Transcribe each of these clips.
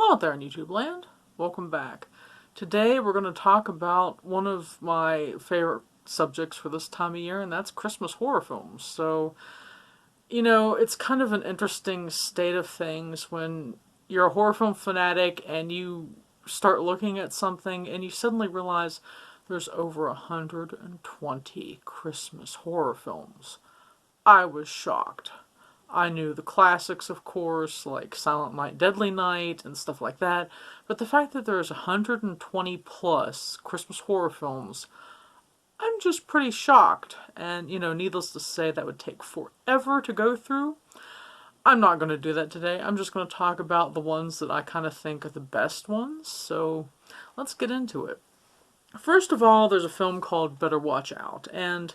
Hello out there in YouTube land. Welcome back. Today we're going to talk about one of my favorite subjects for this time of year, and that's Christmas horror films. So, it's kind of an interesting state of things when you're a horror film fanatic and you start looking at something and you suddenly realize there's over 120 Christmas horror films. I was shocked. I knew the classics, of course, like Silent Night, Deadly Night, and stuff like that, but the fact that there's 120 plus Christmas horror films, I'm just pretty shocked. And, needless to say, that would take forever to go through. I'm not going to do that today. I'm just going to talk about the ones that I kind of think are the best ones, so let's get into it. First of all, there's a film called Better Watch Out, and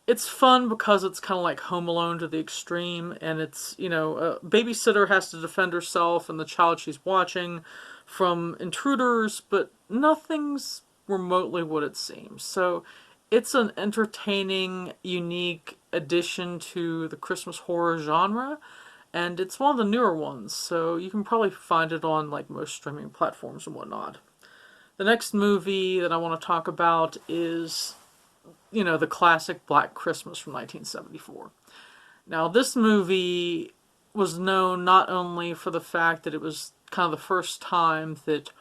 it's fun because it's kind of like Home Alone to the extreme, and it's, a babysitter has to defend herself and the child she's watching from intruders, but nothing's remotely what it seems. So it's an entertaining, unique addition to the Christmas horror genre, and it's one of the newer ones, so you can probably find it on like most streaming platforms and whatnot. The next movie that I want to talk about is the classic Black Christmas from 1974. Now, this movie was known not only for the fact that it was kind of the first time that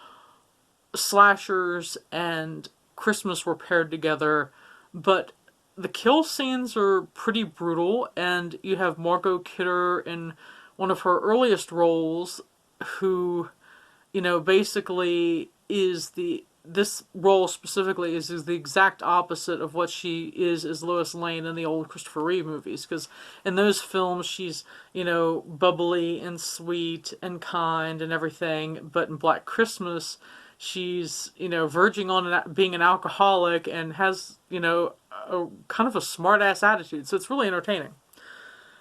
slashers and Christmas were paired together, but the kill scenes are pretty brutal, and you have Margot Kidder in one of her earliest roles, who, basically is this role specifically is the exact opposite of what she is as Lois Lane in the old Christopher Reeve movies. Because in those films, she's, bubbly and sweet and kind and everything. But in Black Christmas, she's, verging on being an alcoholic and has, a kind of a smart-ass attitude. So it's really entertaining.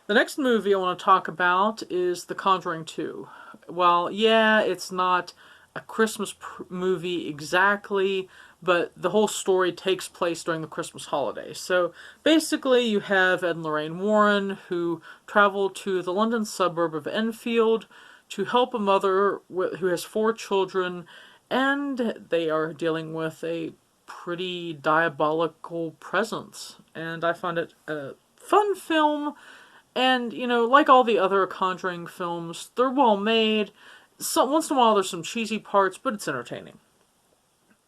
The next movie I want to talk about is The Conjuring 2. Well, yeah, it's not a Christmas movie exactly, but the whole story takes place during the Christmas holiday. So basically you have Ed and Lorraine Warren, who travel to the London suburb of Enfield to help a mother who has 4 children, and they are dealing with a pretty diabolical presence. And I find it a fun film, and, like all the other Conjuring films, they're well made. So once in a while there's some cheesy parts, but it's entertaining.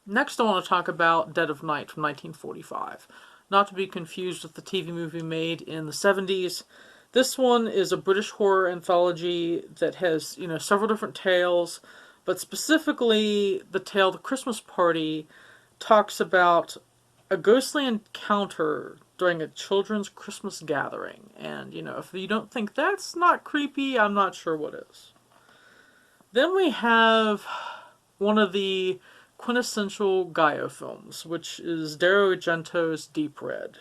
Next I want to talk about Dead of Night from 1945. Not to be confused with the TV movie made in the 70s. This one is a British horror anthology that has, several different tales, but specifically the tale The Christmas Party talks about a ghostly encounter during a children's Christmas gathering. And, if you don't think that's not creepy, I'm not sure what is. Then we have one of the quintessential Gaio films, which is Dario Argento's Deep Red.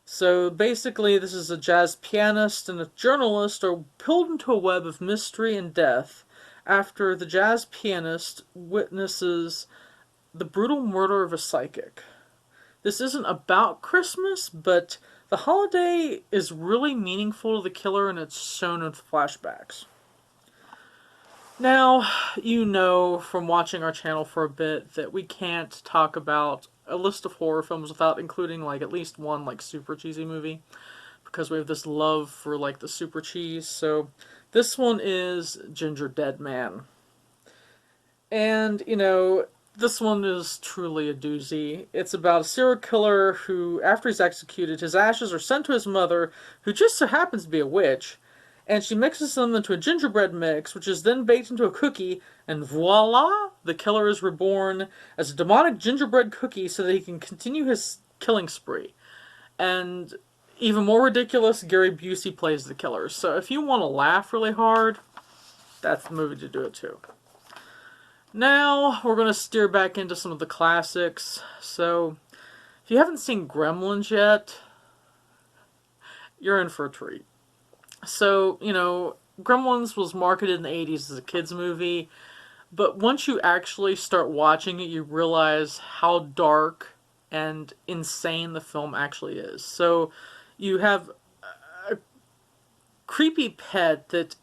So basically, this is a jazz pianist and a journalist are pulled into a web of mystery and death after the jazz pianist witnesses the brutal murder of a psychic. This isn't about Christmas, but the holiday is really meaningful to the killer, and it's shown in flashbacks. Now, from watching our channel for a bit that we can't talk about a list of horror films without including, at least one, super cheesy movie. Because we have this love for, the super cheese. So, this one is Ginger Dead Man. And, this one is truly a doozy. It's about a serial killer who, after he's executed, his ashes are sent to his mother, who just so happens to be a witch, and she mixes them into a gingerbread mix, which is then baked into a cookie, and voila! The killer is reborn as a demonic gingerbread cookie so that he can continue his killing spree. And even more ridiculous, Gary Busey plays the killer. So if you want to laugh really hard, that's the movie to do it too. Now, we're going to steer back into some of the classics. So, if you haven't seen Gremlins yet, you're in for a treat. So, Gremlins was marketed in the 80s as a kids movie, but once you actually start watching it, you realize how dark and insane the film actually is. So, you have a creepy pet that,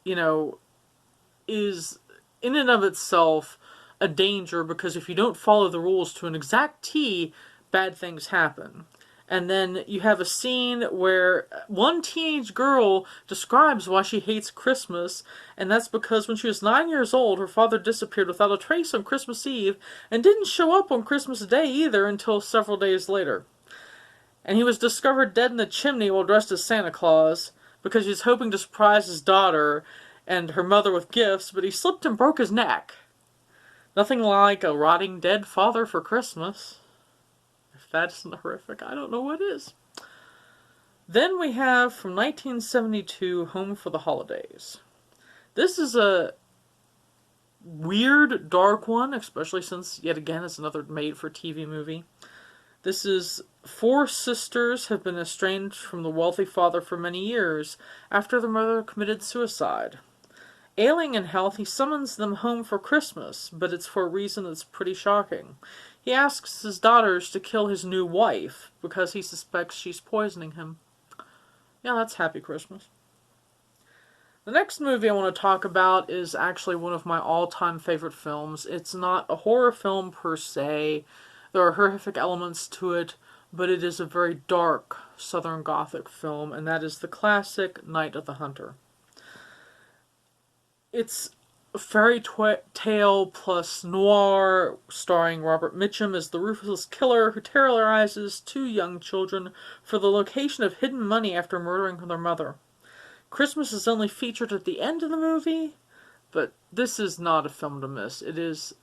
is in and of itself a danger, because if you don't follow the rules to an exact T, bad things happen. And then you have a scene where one teenage girl describes why she hates Christmas, and that's because when she was 9 years old, her father disappeared without a trace on Christmas Eve, and didn't show up on Christmas Day either until several days later. And he was discovered dead in the chimney while dressed as Santa Claus, because he was hoping to surprise his daughter and her mother with gifts, but he slipped and broke his neck. Nothing like a rotting dead father for Christmas. If that isn't horrific, I don't know what is. Then we have, from 1972, Home for the Holidays. This is a weird, dark one, especially since, yet again, it's another made-for-TV movie. This is 4 sisters have been estranged from the wealthy father for many years after their mother committed suicide. Ailing in health, he summons them home for Christmas, but it's for a reason that's pretty shocking. He asks his daughters to kill his new wife because he suspects she's poisoning him. Yeah, that's Happy Christmas. The next movie I want to talk about is actually one of my all-time favorite films. It's not a horror film per se. There are horrific elements to it, but it is a very dark Southern Gothic film, and that is the classic Night of the Hunter. It's a fairy tale plus noir, starring Robert Mitchum as the ruthless killer who terrorizes 2 young children for the location of hidden money after murdering their mother. Christmas is only featured at the end of the movie, but this is not a film to miss. It is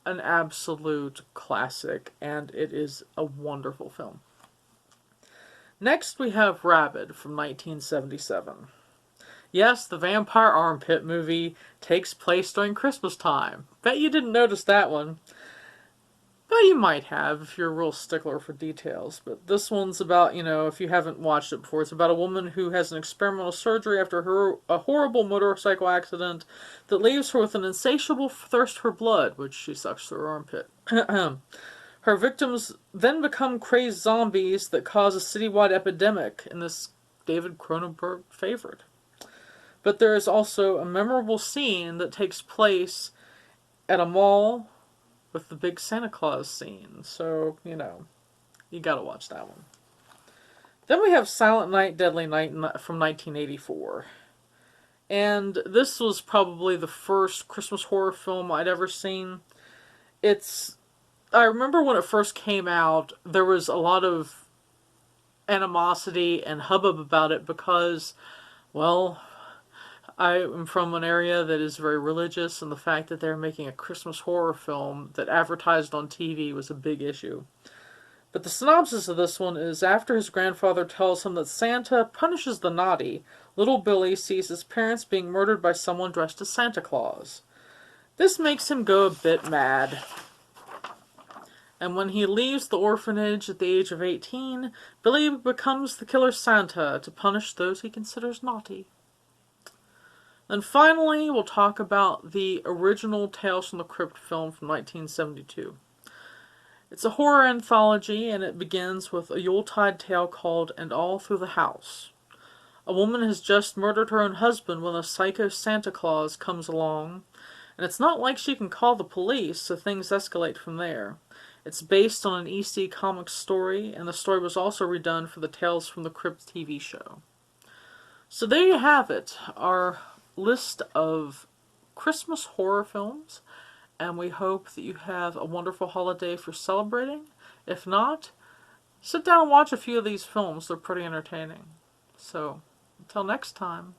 an absolute classic, and it is a wonderful film. Next we have Rabbid from 1977. Yes, the vampire armpit movie takes place during Christmas time. Bet you didn't notice that one. But you might have if you're a real stickler for details. But this one's about, if you haven't watched it before, it's about a woman who has an experimental surgery after a horrible motorcycle accident that leaves her with an insatiable thirst for blood, which she sucks through her armpit. Her victims then become crazed zombies that cause a citywide epidemic in this David Cronenberg favorite. But there is also a memorable scene that takes place at a mall with the big Santa Claus scene. So, you gotta watch that one. Then we have Silent Night, Deadly Night from 1984. And this was probably the first Christmas horror film I'd ever seen. I remember when it first came out, there was a lot of animosity and hubbub about it because, well, I am from an area that is very religious, and the fact that they're making a Christmas horror film that advertised on TV was a big issue. But the synopsis of this one is, after his grandfather tells him that Santa punishes the naughty, little Billy sees his parents being murdered by someone dressed as Santa Claus. This makes him go a bit mad. And when he leaves the orphanage at the age of 18, Billy becomes the killer Santa to punish those he considers naughty. And finally, we'll talk about the original Tales from the Crypt film from 1972. It's a horror anthology, and it begins with a Yuletide tale called And All Through the House. A woman has just murdered her own husband when a psycho Santa Claus comes along, and it's not like she can call the police, so things escalate from there. It's based on an EC Comics story, and the story was also redone for the Tales from the Crypt TV show. So there you have it, our list of Christmas horror films, and we hope that you have a wonderful holiday for celebrating. If not, sit down and watch a few of these films. They're pretty entertaining. So, until next time.